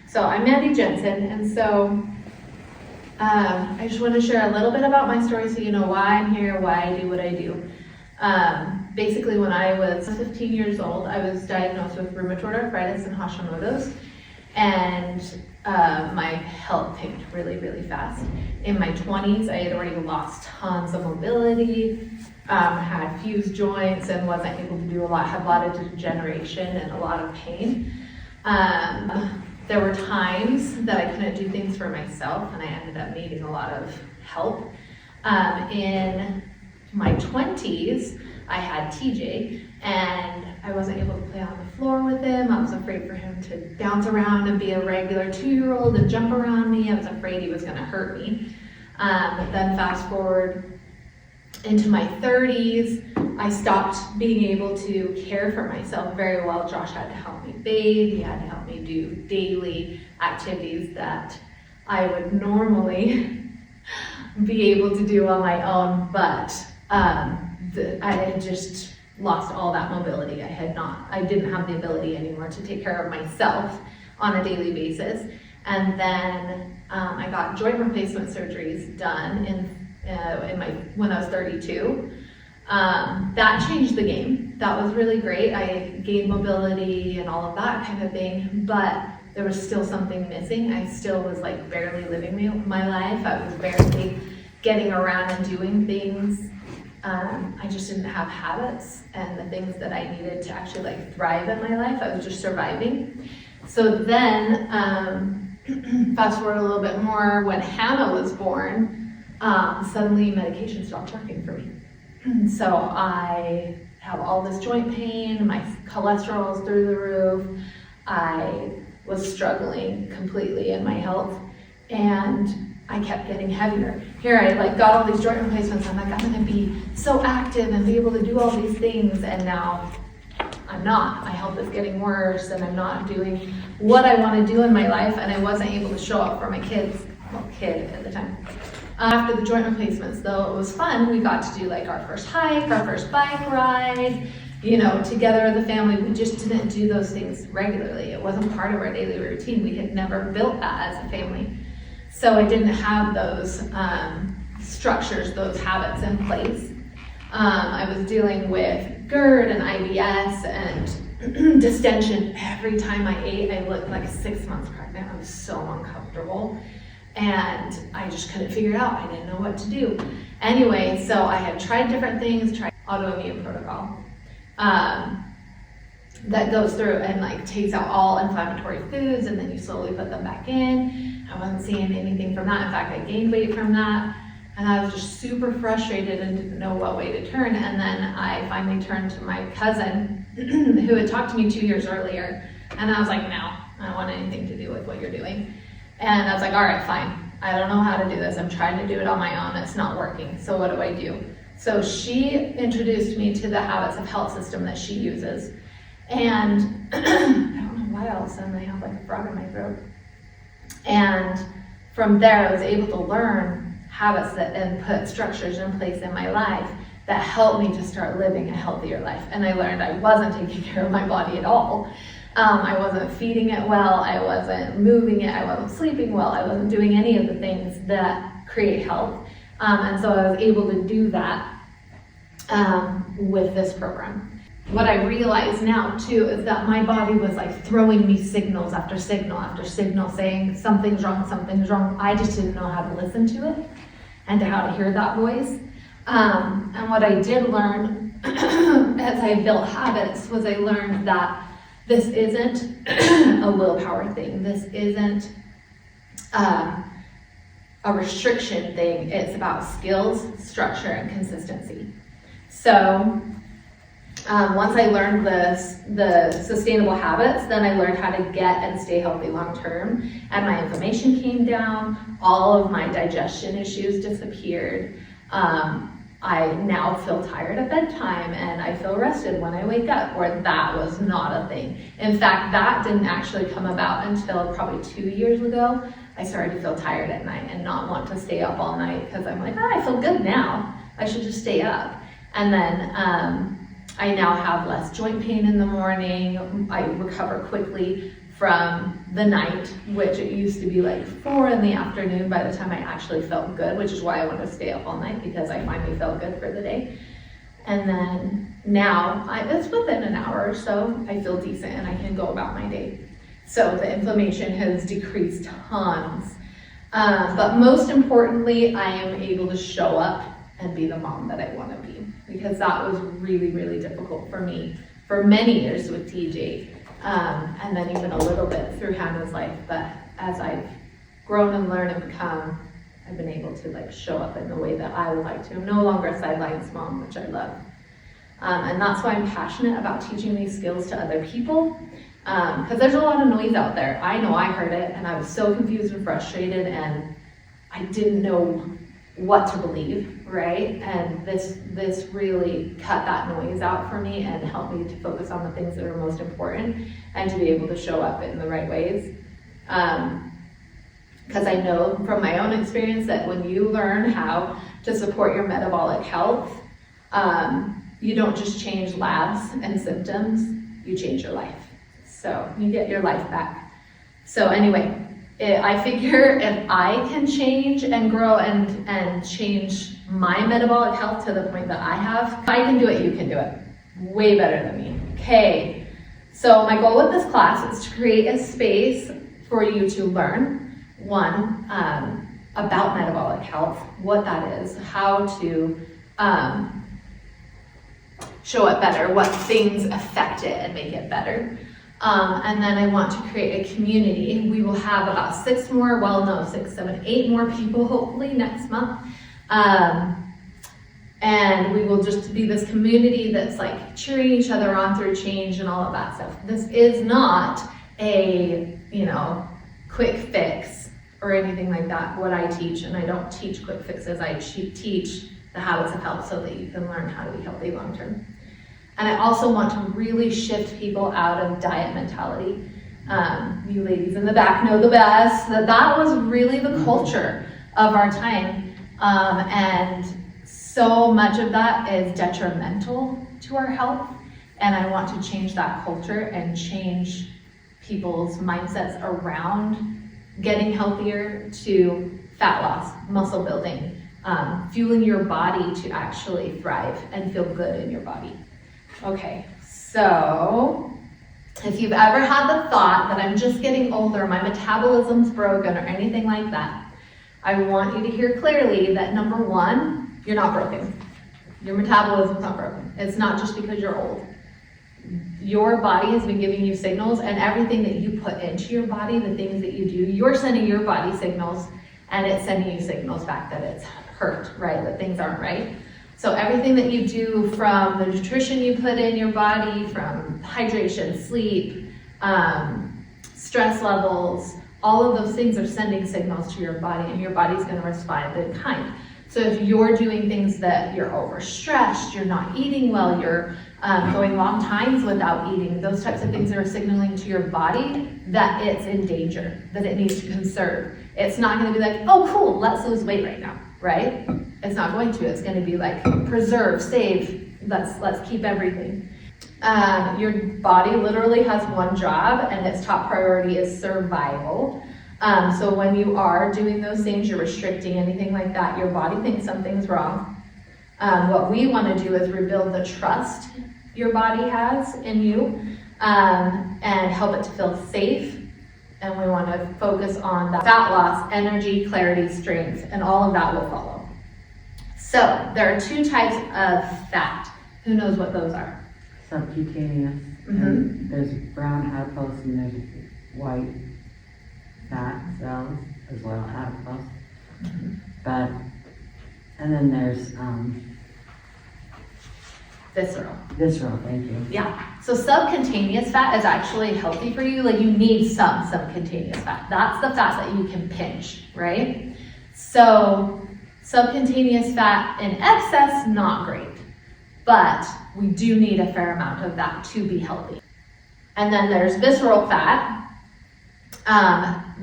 So I'm Mandy Jensen, and so I just want to share a little bit about my story so you know why I'm here, why I do what I do. Basically, when I was 15 years old, I was diagnosed with rheumatoid arthritis and Hashimoto's, and my health tanked really, really fast. In my 20s, I had already lost tons of mobility, had fused joints, and wasn't able to do a lot, had a lot of degeneration and a lot of pain. There were times that I couldn't do things for myself, and I ended up needing a lot of help. In my 20s, I had TJ, and I wasn't able to play on the floor with him. I was afraid for him to bounce around and be a regular 2-year-old and jump around me. I was afraid he was gonna hurt me. Then fast forward into my 30s, I stopped being able to care for myself very well. Josh had to help me bathe, he had to help me do daily activities that I would normally be able to do on my own, but I had just lost all that mobility. I didn't have the ability anymore to take care of myself on a daily basis. And then I got joint replacement surgeries done when I was 32. That changed the game. That was really great. I gained mobility and all of that kind of thing, but there was still something missing. I still was like barely living my life. I was barely getting around and doing things. I just didn't have habits and the things that I needed to actually like thrive in my life. I was just surviving. So then, fast forward a little bit more, when Hannah was born, suddenly medication stopped working for me. So I have all this joint pain, my cholesterol is through the roof. I was struggling completely in my health, and I kept getting heavier. Here I got all these joint replacements. I'm like, I'm gonna be so active and be able to do all these things, and now I'm not. My health is getting worse, and I'm not doing what I want to do in my life, and I wasn't able to show up for my kid at the time. After the joint replacements, though, it was fun. We got to do like our first hike, our first bike ride, together as a family. We just didn't do those things regularly. It wasn't part of our daily routine. We had never built that as a family. So I didn't have those structures, those habits in place. I was dealing with GERD and IBS and distension. Every time I ate, I looked like 6 months pregnant. I was so uncomfortable, and I just couldn't figure it out. I didn't know what to do. Anyway, so I had tried different things, tried autoimmune protocol that goes through and takes out all inflammatory foods, and then you slowly put them back in. I wasn't seeing anything from that. In fact, I gained weight from that, and I was just super frustrated and didn't know what way to turn. And then I finally turned to my cousin who had talked to me 2 years earlier, and I was like, no, I don't want anything to do with what you're doing. And I was like, all right, fine. I don't know how to do this. I'm trying to do it on my own. It's not working. So what do I do? So she introduced me to the Habits of Health system that she uses. And I don't know why all of a sudden I have like a frog in my throat. And from there, I was able to learn habits and put structures in place in my life that helped me to start living a healthier life. And I learned I wasn't taking care of my body at all. I wasn't feeding it well, I wasn't moving it, I wasn't sleeping well, I wasn't doing any of the things that create health. And so I was able to do that with this program. What I realize now too is that my body was throwing me signals after signal after signal saying something's wrong, something's wrong. I just didn't know how to listen to it and to how to hear that voice. And what I did learn as I built habits was I learned that this isn't a willpower thing. This isn't a restriction thing. It's about skills, structure, and consistency. So once I learned the sustainable habits, then I learned how to get and stay healthy long term. And my inflammation came down. All of my digestion issues disappeared. I now feel tired at bedtime, and I feel rested when I wake up, where that was not a thing. In fact, that didn't actually come about until probably 2 years ago. I started to feel tired at night and not want to stay up all night because I'm like, I feel good now. I should just stay up. And then I now have less joint pain in the morning. I recover quickly from the night, which it used to be like 4 in the afternoon by the time I actually felt good, which is why I want to stay up all night, because I finally felt good for the day. And then now, it's within an hour or so, I feel decent and I can go about my day. So the inflammation has decreased tons. But most importantly, I am able to show up and be the mom that I want to be, because that was really, really difficult for me for many years with TJ. And then even a little bit through Hannah's life, but as I've grown and learned and become, I've been able to like show up in the way that I would like to. I'm no longer a sidelines mom, which I love. And that's why I'm passionate about teaching these skills to other people, because there's a lot of noise out there. I know I heard it and I was so confused and frustrated and I didn't know what to believe, right? And this really cut that noise out for me and helped me to focus on the things that are most important and to be able to show up in the right ways. Because I know from my own experience that when you learn how to support your metabolic health, you don't just change labs and symptoms, you change your life. So you get your life back. So anyway, I figure if I can change and grow and change my metabolic health to the point that I have, if I can do it, you can do it. Way better than me. Okay, so my goal with this class is to create a space for you to learn, one, about metabolic health, what that is, how to show it better, what things affect it and make it better. And then I want to create a community. We will have about 6, 7, 8 more people hopefully next month. And we will just be this community that's like cheering each other on through change and all of that stuff. This is not a, quick fix or anything like that, what I teach. And I don't teach quick fixes, I teach the habits of health so that you can learn how to be healthy long term. And I also want to really shift people out of diet mentality. You ladies in the back know the best, that was really the culture of our time. And so much of that is detrimental to our health. And I want to change that culture and change people's mindsets around getting healthier to fat loss, muscle building, fueling your body to actually thrive and feel good in your body. Okay, so if you've ever had the thought that I'm just getting older, my metabolism's broken or anything like that, I want you to hear clearly that number 1, you're not broken. Your metabolism's not broken. It's not just because you're old. Your body has been giving you signals, and everything that you put into your body, the things that you do, you're sending your body signals and it's sending you signals back that it's hurt, right? That things aren't right. So everything that you do, from the nutrition you put in your body, from hydration, sleep, stress levels, all of those things are sending signals to your body, and your body's going to respond in kind. So if you're doing things that you're overstressed, you're not eating well, you're going long times without eating, those types of things are signaling to your body that it's in danger, that it needs to conserve. It's not going to be like, oh cool, let's lose weight right now, right? It's not going to. It's going to be like preserve, save, let's keep everything. Your body literally has one job, and its top priority is survival. So when you are doing those things, you're restricting anything like that, your body thinks something's wrong. What we want to do is rebuild the trust your body has in you, and help it to feel safe. And we want to focus on that fat loss, energy, clarity, strength, and all of that will follow. So there are 2 types of fat. Who knows what those are? Subcutaneous. And there's brown adipose and there's white fat cells as well, adipose. But, and then there's visceral, thank you. Yeah, so subcutaneous fat is actually healthy for you. Like, you need some subcutaneous fat. That's the fat that you can pinch, right? So subcutaneous fat in excess, not great, but we do need a fair amount of that to be healthy. And then there's visceral fat.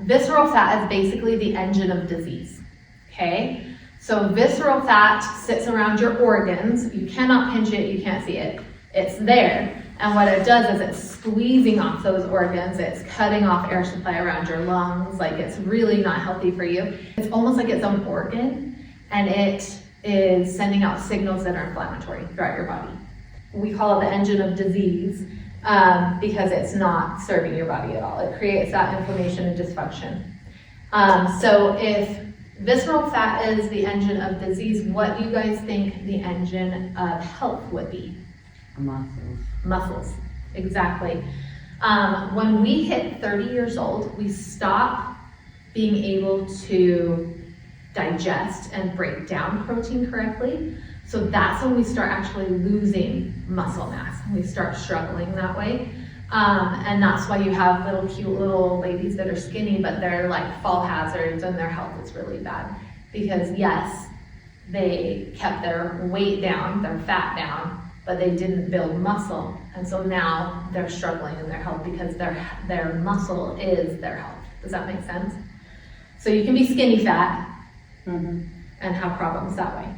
Visceral fat is basically the engine of disease, okay? So visceral fat sits around your organs. You cannot pinch it, you can't see it. It's there. And what it does is it's squeezing off those organs, it's cutting off air supply around your lungs, like it's really not healthy for you. It's almost like its own organ, and it is sending out signals that are inflammatory throughout your body. We call it the engine of disease because it's not serving your body at all. It creates that inflammation and dysfunction. So if visceral fat is the engine of disease, what do you guys think the engine of health would be? Muscles. Muscles, exactly. When we hit 30 years old, we stop being able to digest and break down protein correctly. So that's when we start actually losing muscle mass. We start struggling that way. And that's why you have little cute little ladies that are skinny, but they're like fall hazards and their health is really bad. Because yes, they kept their weight down, their fat down, but they didn't build muscle. And so now they're struggling in their health because their muscle is their health. Does that make sense? So you can be skinny fat and have problems that way.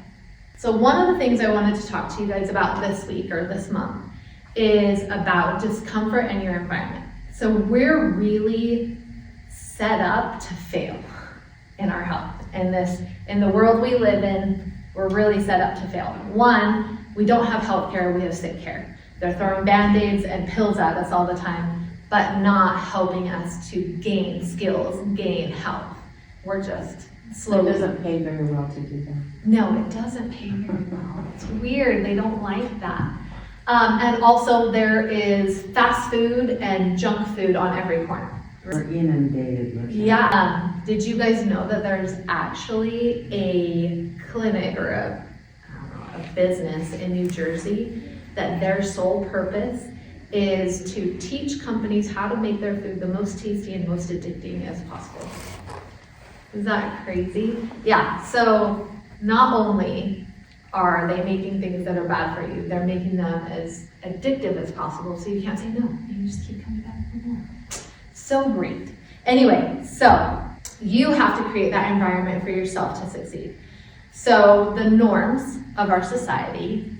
So one of the things I wanted to talk to you guys about this week or this month is about discomfort in your environment. So we're really set up to fail in our health. In the world we live in, we're really set up to fail. One, we don't have health care, we have sick care. They're throwing Band-Aids and pills at us all the time, but not helping us to gain skills, gain health. We're just slowly. It doesn't pay very well to do that. No, it doesn't pay very well. It's weird, they don't like that. And also there is fast food and junk food on every corner. We're inundated with it. Yeah. Did you guys know that there's actually a clinic or a business in New Jersey that their sole purpose is to teach companies how to make their food the most tasty and most addicting as possible? Is that crazy? Yeah, so not only are they making things that are bad for you, they're making them as addictive as possible, so you can't say no, you just keep coming back for more. So great. Anyway, so you have to create that environment for yourself to succeed. So the norms of our society,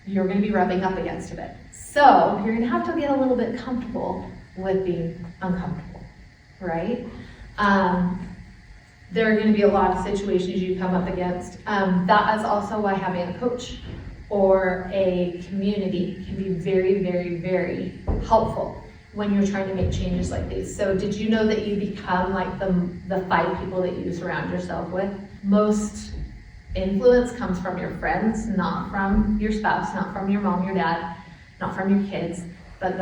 you're going to be rubbing up against a bit. So you're going to have to get a little bit comfortable with being uncomfortable, right? There are going to be a lot of situations you come up against. That is also why having a coach or a community can be very, very, very helpful when you're trying to make changes like these. So did you know that you become like the 5 people that you surround yourself with? Most influence comes from your friends, not from your spouse, not from your mom, your dad, not from your kids, but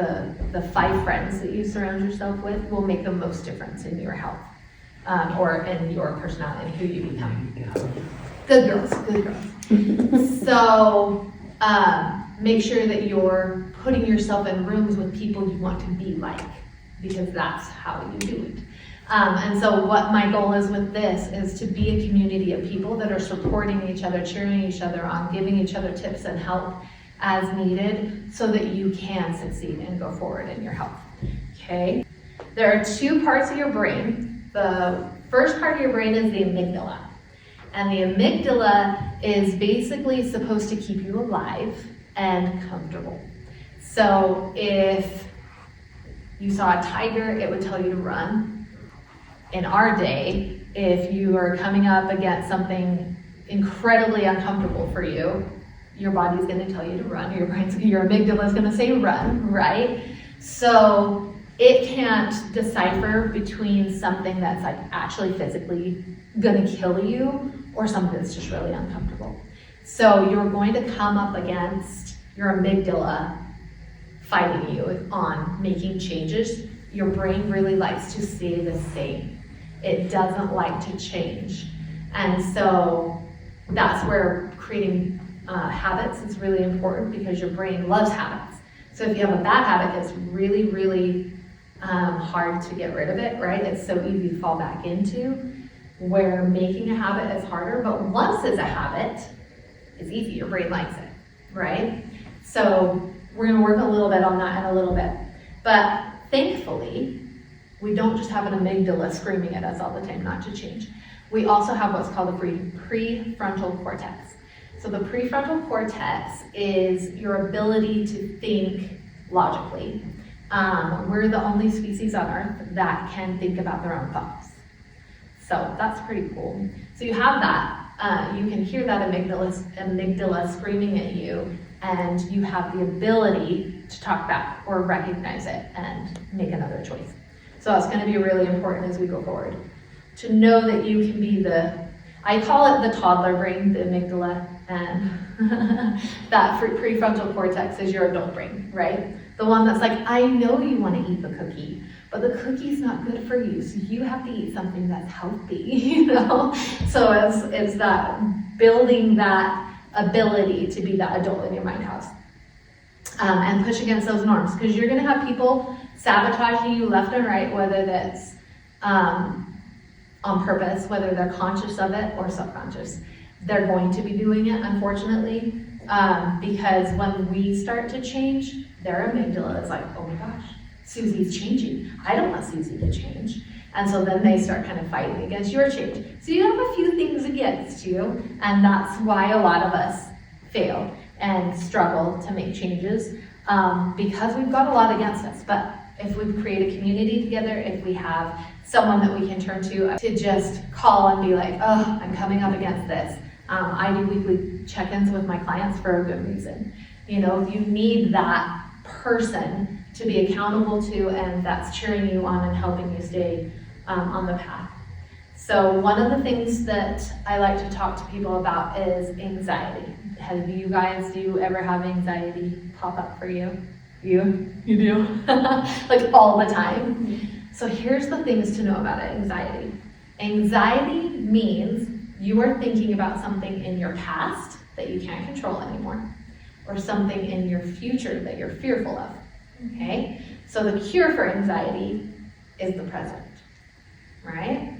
the 5 friends that you surround yourself with will make the most difference in your health. Or in your personality and who you become. Good girls, good girls. So make sure that you're putting yourself in rooms with people you want to be like, because that's how you do it. And so what my goal is with this is to be a community of people that are supporting each other, cheering each other on, giving each other tips and help as needed so that you can succeed and go forward in your health, okay? There are 2 parts of your brain. The first part of your brain is the amygdala. And the amygdala is basically supposed to keep you alive and comfortable. So if you saw a tiger, it would tell you to run. In our day, if you are coming up against something incredibly uncomfortable for you, your body's going to tell you to run, your amygdala is going to say run, right? So it can't decipher between something that's like actually physically gonna kill you or something that's just really uncomfortable. So you're going to come up against your amygdala fighting you on making changes. Your brain really likes to stay the same. It doesn't like to change. And so that's where creating habits is really important, because your brain loves habits. So if you have a bad habit, it's really, really hard to get rid of it, right? It's so easy to fall back into, where making a habit is harder, but once it's a habit, it's easy, your brain likes it, right? So we're gonna work a little bit on that in a little bit. But thankfully, we don't just have an amygdala screaming at us all the time not to change. We also have what's called the prefrontal cortex. So the prefrontal cortex is your ability to think logically. We're the only species on Earth that can think about their own thoughts. So that's pretty cool. So you have that, you can hear that amygdala screaming at you, and you have the ability to talk back or recognize it and make another choice. So that's going to be really important as we go forward. To know that you can be I call it the toddler brain, the amygdala, and that prefrontal cortex is your adult brain, right? The one that's like, I know you want to eat the cookie, but the cookie's not good for you, so you have to eat something that's healthy, So it's that building that ability to be that adult in your mind house. And push against those norms, because you're going to have people sabotaging you left and right, whether that's on purpose, whether they're conscious of it or subconscious. They're going to be doing it, unfortunately, because when we start to change, their amygdala is like, oh my gosh, Susie's changing. I don't want Susie to change. And so then they start kind of fighting against your change. So you have a few things against you, and that's why a lot of us fail and struggle to make changes, because we've got a lot against us. But if we create a community together, if we have someone that we can turn to just call and be like, oh, I'm coming up against this. I do weekly check-ins with my clients for a good reason. You need that person to be accountable to, and that's cheering you on and helping you stay on the path. So one of the things that I like to talk to people about is anxiety. Have you guys, do you ever have anxiety pop up for you? You do? Like all the time? So here's the things to know about anxiety. Anxiety means you are thinking about something in your past that you can't control anymore, or something in your future that you're fearful of, okay? So the cure for anxiety is the present, right?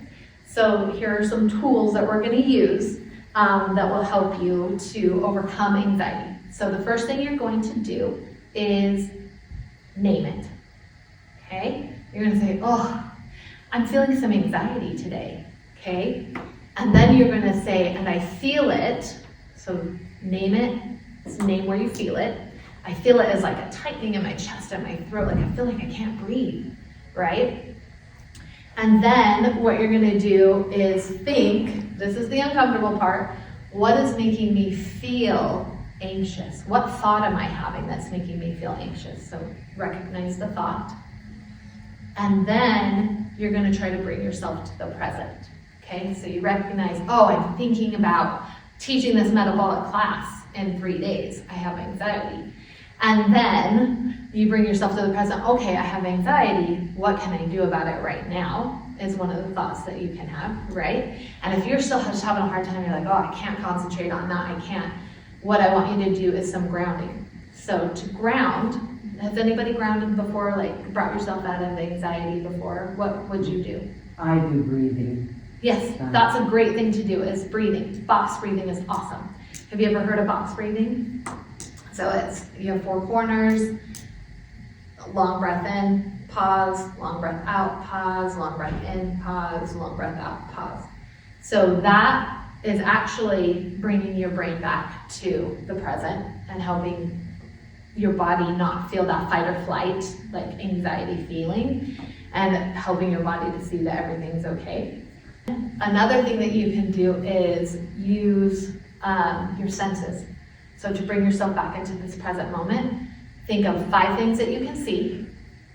So here are some tools that we're going to use that will help you to overcome anxiety. So the first thing you're going to do is name it, okay? You're going to say, oh, I'm feeling some anxiety today, okay? And then you're going to say, and I feel it. So name it, name where you feel it. I feel it as like a tightening in my chest and my throat, like I feel like I can't breathe, right? And then what you're going to do is think, this is the uncomfortable part, what is making me feel anxious? What thought am I having that's making me feel anxious? So recognize the thought. And then you're going to try to bring yourself to the present. Okay, so you recognize, oh, I'm thinking about teaching this metabolic class in 3 days. I have anxiety. And then you bring yourself to the present. Okay, I have anxiety. What can I do about it right now? Is one of the thoughts that you can have, right? And if you're still just having a hard time, you're like, oh, I can't concentrate on that. I can't. What I want you to do is some grounding. So to ground, has anybody grounded before, like brought yourself out of anxiety before? What would you do? I do breathing. Yes, that's a great thing to do, is breathing. Box breathing is awesome. Have you ever heard of box breathing? So you have 4 corners, long breath in, pause, long breath out, pause, long breath in, pause, long breath out, pause. So that is actually bringing your brain back to the present and helping your body not feel that fight or flight, like anxiety feeling, and helping your body to see that everything's okay. Another thing that you can do is use your senses. So to bring yourself back into this present moment, think of 5 things that you can see,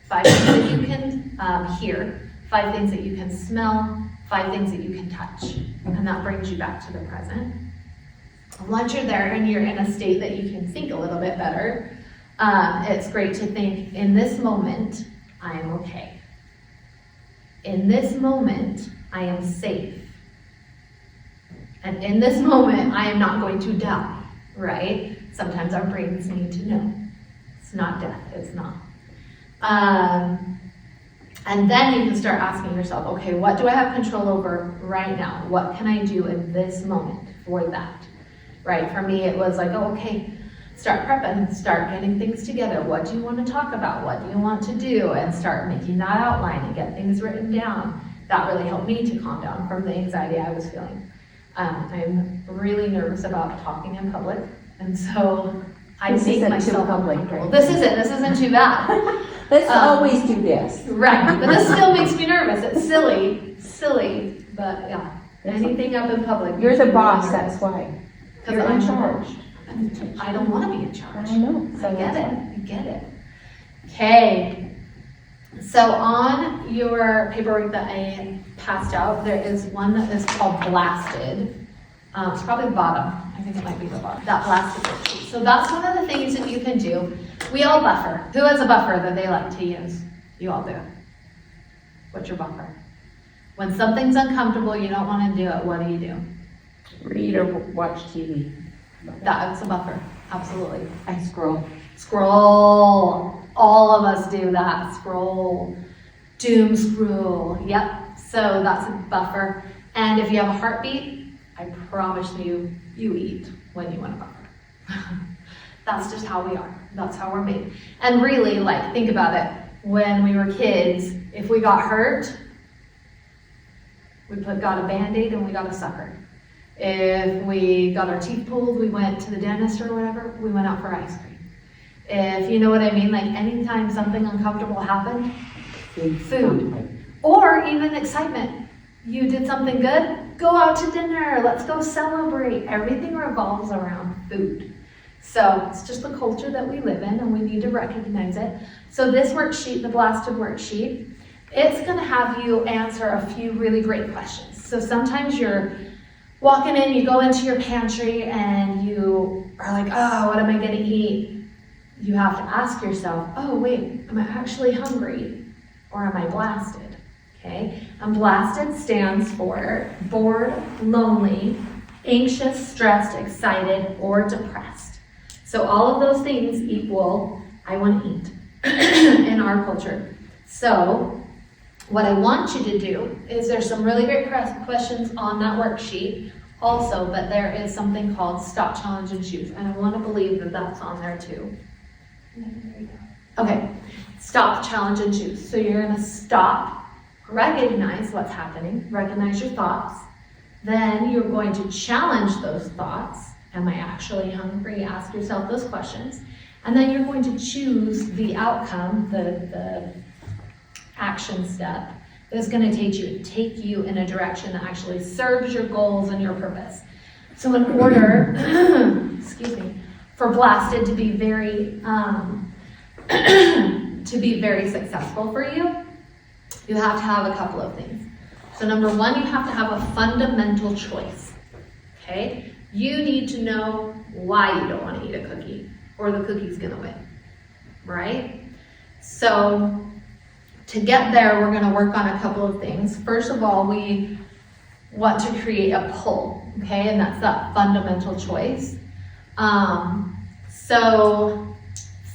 5 things that you can hear, 5 things that you can smell, 5 things that you can touch, and that brings you back to the present. Once you're there and you're in a state that you can think a little bit better, it's great to think, in this moment, I am okay. In this moment, I am safe. And in this moment, I am not going to die, right? Sometimes our brains need to know. It's not death, it's not. And then you can start asking yourself, okay, what do I have control over right now? What can I do in this moment for that, right? For me, it was like, oh, okay, start prepping, start getting things together. What do you want to talk about? What do you want to do? And start making that outline and get things written down. That really helped me to calm down from the anxiety I was feeling. I'm really nervous about talking in public, and so I This make isn't too myself public, uncomfortable. right? This isn't too bad. Let's Um, always do this. Right, but this still makes me nervous. It's silly, but yeah. Anything up in public. You're makes the me boss, nervous. that's why. Because You're I'm in the charge. boss. I don't want to be in charge. I know. I get it. Okay. So on your paperwork that I passed out, there is one that is called blasted. It's probably the bottom. I think it might be the bottom. That blasted worksheet. So that's one of the things that you can do. We all buffer. Who has a buffer that they like to use? You all do. What's your buffer? When something's uncomfortable, you don't want to do it, what do you do? Read or watch TV. That's a buffer, absolutely. I scroll. Scroll. All of us do that. Scroll. Doom scroll. Yep. So that's a buffer. And if you have a heartbeat, I promise you, you eat when you want to buffer. That's just how we are. That's how we're made. And really, like, think about it. When we were kids, if we got hurt, we got a Band-Aid and we got a sucker. If we got our teeth pulled, we went to the dentist or whatever, we went out for ice cream. If you know what I mean, like anytime something uncomfortable happened, food. Or even excitement. You did something good, go out to dinner, let's go celebrate. Everything revolves around food. So it's just the culture that we live in and we need to recognize it. So this worksheet, the blasted worksheet, it's gonna have you answer a few really great questions. So sometimes you're walking in, you go into your pantry and you are like, oh, what am I gonna eat? You have to ask yourself, oh wait, am I actually hungry or am I blasted? Okay, and blasted stands for bored, lonely, anxious, stressed, excited, or depressed. So all of those things equal, I want to eat in our culture. So what I want you to do is there's some really great questions on that worksheet also, but there is something called stop, challenge, and choose. And I want to believe that that's on there too. Okay, stop, challenge, and choose. So you're going to stop, recognize what's happening, recognize your thoughts. Then you're going to challenge those thoughts. Am I actually hungry? Ask yourself those questions. And then you're going to choose the outcome, the action step that is going to take you in a direction that actually serves your goals and your purpose. So in order, excuse me, for blasted to be very successful for you, you have to have a couple of things. So number one, you have to have a fundamental choice, okay? You need to know why you don't want to eat a cookie or the cookie's gonna win, right? So to get there, we're gonna work on a couple of things. First of all, we want to create a pull, okay? And that's that fundamental choice. So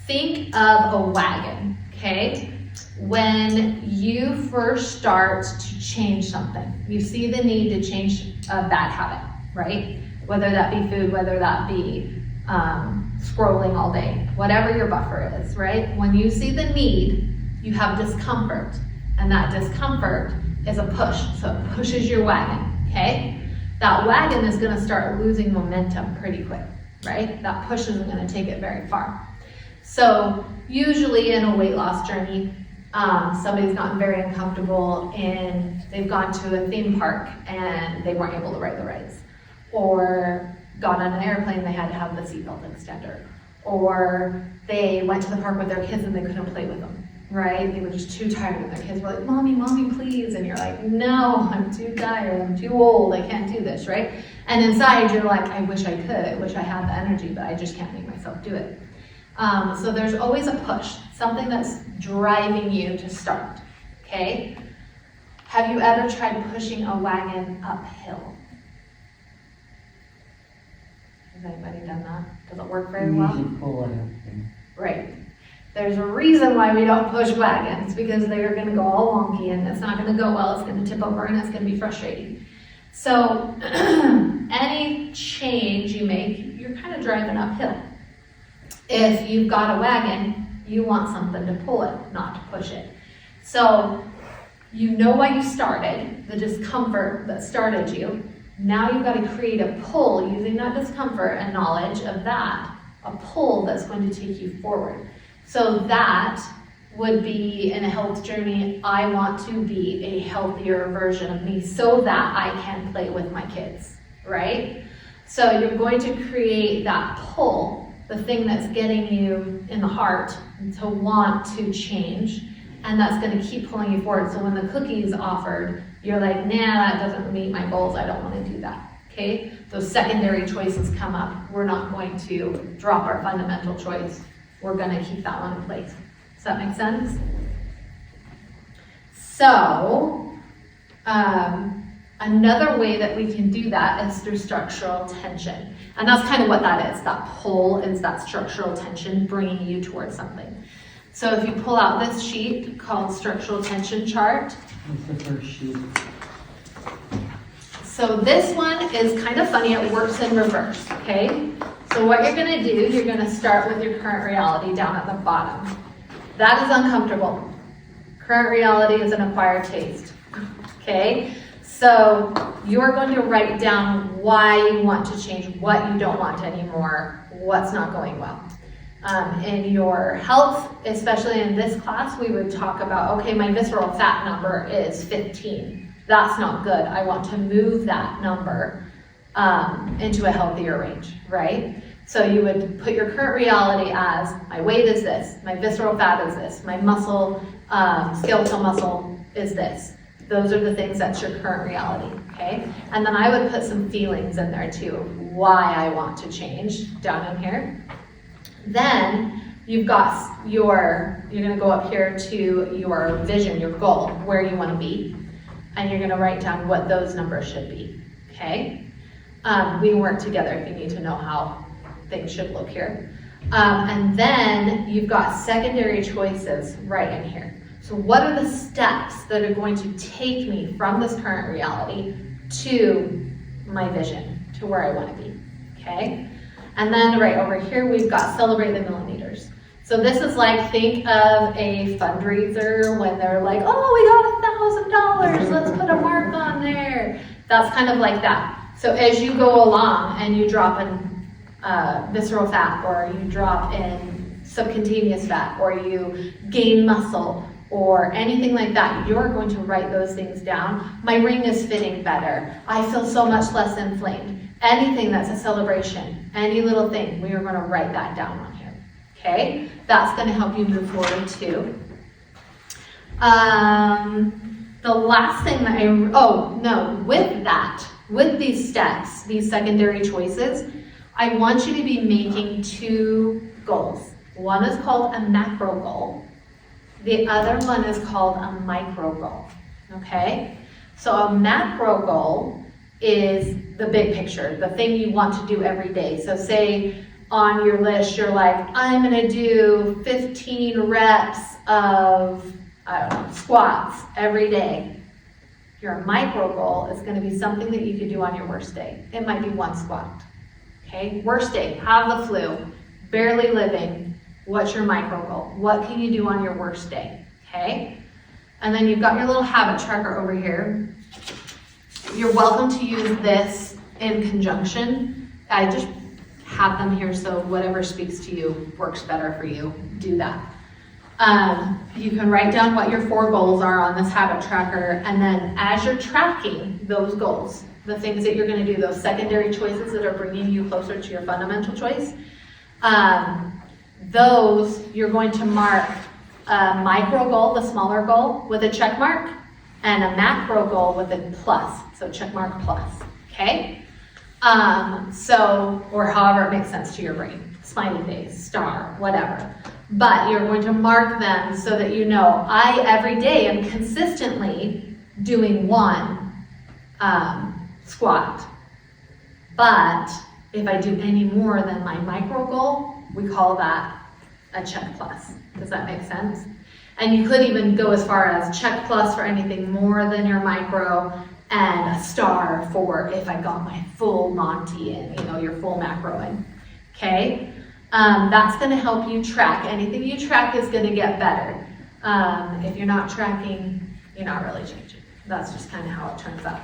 think of a wagon, okay? When you first start to change something, you see the need to change a bad habit, right? Whether that be food, whether that be scrolling all day, whatever your buffer is, right? When you see the need, you have discomfort, and that discomfort is a push, so it pushes your wagon, okay? That wagon is gonna start losing momentum pretty quick, right? That push isn't gonna take it very far. So usually in a weight loss journey, somebody's gotten very uncomfortable and they've gone to a theme park and they weren't able to ride the rides. Or got on an airplane, they had to have the seatbelt extender. Or they went to the park with their kids and they couldn't play with them, right? They were just too tired and their kids were like, mommy, please. And you're like, no, I'm too tired, I'm too old, I can't do this, right? And inside you're like, I wish I could, I wish I had the energy, but I just can't make myself do it. So there's always a push, something that's driving you to start, okay? Have you ever tried pushing a wagon uphill? Has anybody done that? Does it work very well? Usually pull it up there. Right. There's a reason why we don't push wagons, because they're gonna go all wonky and it's not gonna go well, it's gonna tip over and it's gonna be frustrating. So any change you make, you're kind of driving uphill. If you've got a wagon, you want something to pull it, not to push it. So you know why you started, the discomfort that started you. Now you've got to create a pull using that discomfort and knowledge of that a pull that's going to take you forward. So that would be in a health journey, I want to be a healthier version of me so that I can play with my kids, right? So you're going to create that pull, the thing that's getting you in the heart to want to change, and that's going to keep pulling you forward. So when the cookie is offered, you're like, nah, that doesn't meet my goals, I don't want to do that. Okay, those secondary choices come up. We're not going to drop our fundamental choice. We're going to keep that one in place. Does that make sense? So, another way that we can do that is through structural tension. And that's kind of what that is. That pull is that structural tension bringing you towards something. So if you pull out this sheet called structural tension chart. What's the first sheet? So this one is kind of funny, it works in reverse, okay? So what you're gonna do, you're gonna start with your current reality down at the bottom. That is uncomfortable. Current reality is an acquired taste, okay? So you're going to write down why you want to change, what you don't want anymore, what's not going well. In your health, especially in this class, we would talk about, okay, my visceral fat number is 15. That's not good. I want to move that number into a healthier range, right? So you would put your current reality as, my weight is this, my visceral fat is this, my muscle, skeletal muscle is this. Those are the things that's your current reality, okay? And then I would put some feelings in there too, why I want to change down in here. Then you've got you're gonna go up here to your vision, your goal, where you wanna be. And you're gonna write down what those numbers should be, okay? We can work together if you need to know how things should look here. And then you've got secondary choices right in here. So what are the steps that are going to take me from this current reality to my vision, to where I wanna be, okay? And then right over here, we've got celebrate the millimeters. So this is like, think of a fundraiser when they're like, oh, we got $1,000, let's put a mark on there. That's kind of like that. So as you go along and you drop in visceral fat, or you drop in subcutaneous fat, or you gain muscle, or anything like that, you're going to write those things down. My ring is fitting better. I feel so much less inflamed. Anything that's a celebration, any little thing, we are going to write that down on here. Okay? That's going to help you move forward too. The last thing that with these steps, these secondary choices, I want you to be making two goals. One is called a macro goal. The other one is called a micro goal, okay? So a macro goal is the big picture, the thing you want to do every day. So say on your list, you're like, I'm gonna do 15 reps of, squats every day. Your micro goal is gonna be something that you could do on your worst day. It might be one squat, okay? Worst day, have the flu, barely living. What's your micro goal? What can you do on your worst day, okay? And then you've got your little habit tracker over here. You're welcome to use this in conjunction. I just have them here so whatever speaks to you, works better for you, do that. You can write down what your 4 goals are on this habit tracker, and then as you're tracking those goals, the things that you're gonna do, those secondary choices that are bringing you closer to your fundamental choice, those you're going to mark a micro goal, the smaller goal, with a check mark, and a macro goal with a plus, so check mark plus, okay? Or however it makes sense to your brain, smiley face, star, whatever. But you're going to mark them so that you know, I every day am consistently doing 1 squat. But if I do any more than my micro goal, we call that a check plus. Does that make sense? And you could even go as far as check plus for anything more than your micro, and a star for if I got my full Monty in, your full macro in, okay? That's gonna help you track. Anything you track is gonna get better. If you're not tracking, you're not really changing. That's just kind of how it turns out.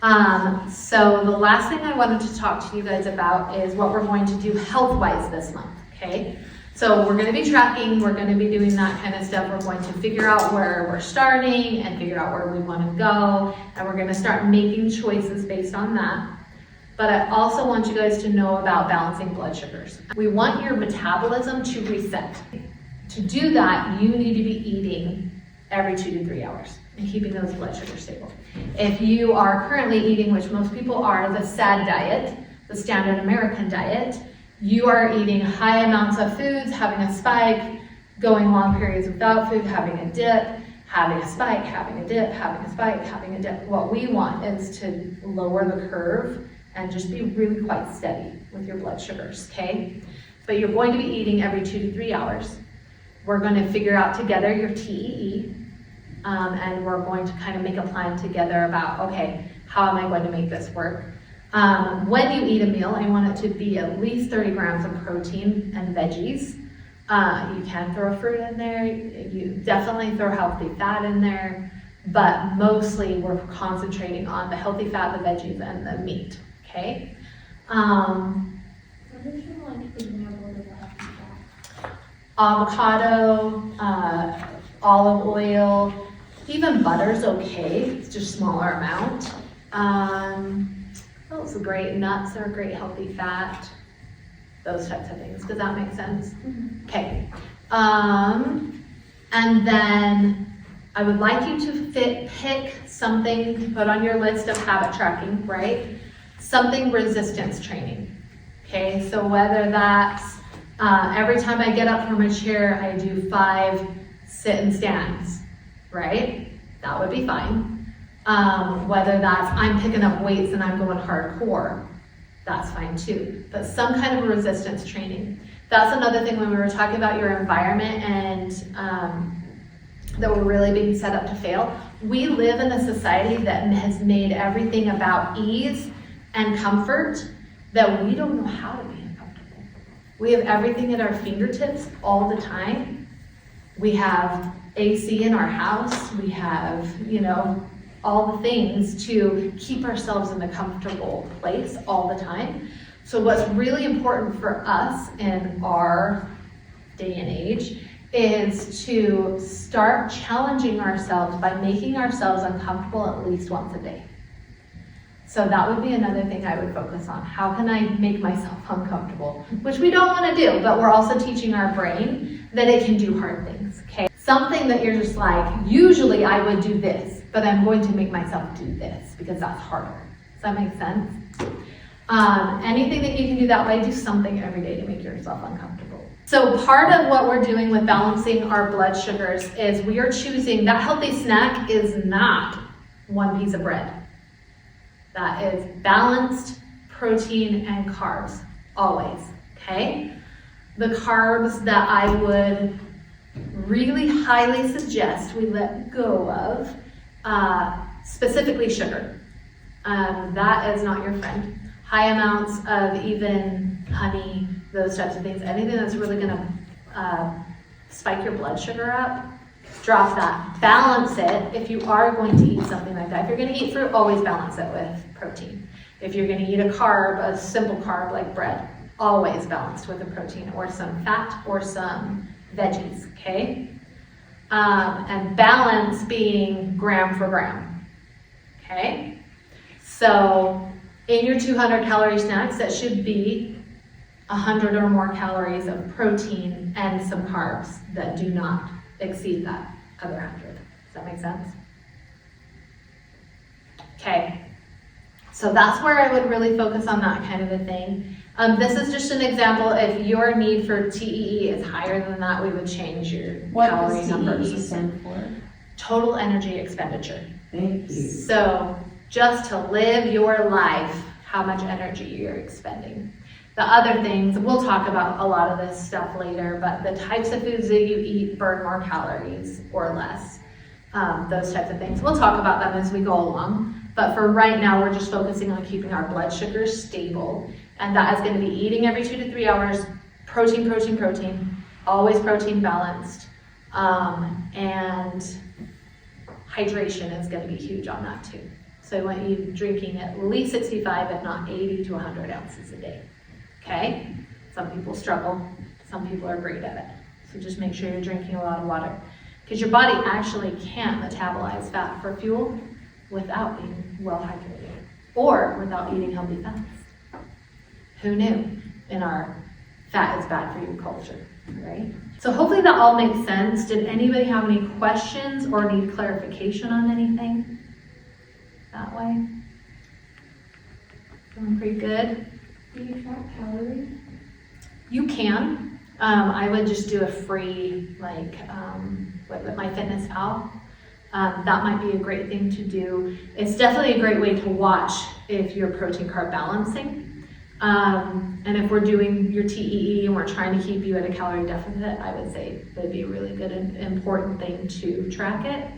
So the last thing I wanted to talk to you guys about is what we're going to do health-wise this month, okay? So we're gonna be tracking, we're gonna be doing that kind of stuff. We're going to figure out where we're starting and figure out where we wanna go, and we're gonna start making choices based on that. But I also want you guys to know about balancing blood sugars. We want your metabolism to reset. To do that, you need to be eating every 2 to 3 hours and keeping those blood sugars stable. If you are currently eating, which most people are, the SAD diet, the standard American diet, you are eating high amounts of foods, having a spike, going long periods without food, having a dip, having a spike, having a dip, having a spike, having a dip. What we want is to lower the curve and just be really quite steady with your blood sugars, okay? But you're going to be eating every 2 to 3 hours. We're going to figure out together your TEE, and we're going to kind of make a plan together about, okay, how am I going to make this work? When you eat a meal, I want it to be at least 30 grams of protein and veggies. You can throw fruit in there, you definitely throw healthy fat in there, but mostly we're concentrating on the healthy fat, the veggies, and the meat, okay? What is your like example of that? Avocado, olive oil, even butter's okay, it's just smaller amount. Those are great, nuts are a great healthy fat, those types of things. Does that make sense? Okay. And then I would like you to pick something to put on your list of habit tracking, right? Something resistance training. Okay, so whether that's every time I get up from a chair, I do 5 sit and stands, right? That would be fine. Whether that's I'm picking up weights and I'm going hardcore, that's fine too. But some kind of resistance training. That's another thing when we were talking about your environment and that we're really being set up to fail. We live in a society that has made everything about ease and comfort that we don't know how to be uncomfortable. We have everything at our fingertips all the time. We have AC in our house. We have, all the things to keep ourselves in a comfortable place all the time. So what's really important for us in our day and age is to start challenging ourselves by making ourselves uncomfortable at least once a day. So that would be another thing I would focus on. How can I make myself uncomfortable? Which we don't want to do, but we're also teaching our brain that it can do hard things, okay? Something that you're just like, usually I would do this, but I'm going to make myself do this because that's harder. Does that make sense? Anything that you can do that way, do something every day to make yourself uncomfortable. So part of what we're doing with balancing our blood sugars is we are choosing, that healthy snack is not one piece of bread. That is balanced protein and carbs, always, okay? The carbs that I would really highly suggest we let go of, specifically sugar. That is not your friend. High amounts of even honey, those types of things, anything that's really gonna spike your blood sugar up, drop that. Balance it if you are going to eat something like that. If you're gonna eat fruit, always balance it with protein. If you're gonna eat a carb, a simple carb like bread, always balanced with a protein or some fat or some veggies, okay? And balance being gram for gram, okay? So in your 200 calorie snacks, that should be 100 or more calories of protein and some carbs that do not exceed that other 100. Does that make sense? Okay, so that's where I would really focus on that kind of a thing. This is just an example. If your need for TEE is higher than that, we would change your calorie numbers. What does TEE stand for? Total energy expenditure. Thank you. So just to live your life, how much energy you're expending. The other things, we'll talk about a lot of this stuff later, but the types of foods that you eat burn more calories or less. Those types of things. We'll talk about them as we go along. But for right now, we're just focusing on keeping our blood sugars stable. And that is going to be eating every 2 to 3 hours, protein, protein, protein, always protein balanced. And hydration is going to be huge on that too. So I want you drinking at least 65, if not 80 to 100 ounces a day. Okay? Some people struggle, some people are great at it. So just make sure you're drinking a lot of water. Because your body actually can't metabolize fat for fuel without being well hydrated or without eating healthy fats. Who knew in our fat is bad for you culture, right? So hopefully that all makes sense. Did anybody have any questions or need clarification on anything that way? Feeling pretty good? Do you track calories? You can. I would just do a free, like with MyFitnessPal. That might be a great thing to do. It's definitely a great way to watch if you're protein carb balancing. And if we're doing your TEE and we're trying to keep you at a calorie deficit, I would say that'd be a really good and important thing to track it.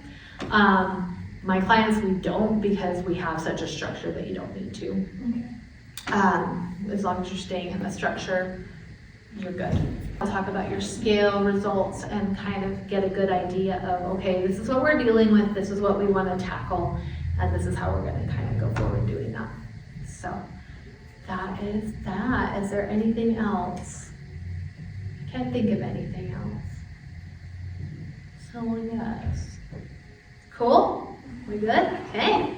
My clients, we don't, because we have such a structure that you don't need to. Okay. As long as you're staying in the structure, you're good. I'll talk about your scale results and kind of get a good idea of, okay, this is what we're dealing with, this is what we want to tackle, and this is how we're going to kind of go forward doing that. So that is that. Is there anything else? I can't think of anything else. So yes. Cool? We good? Okay.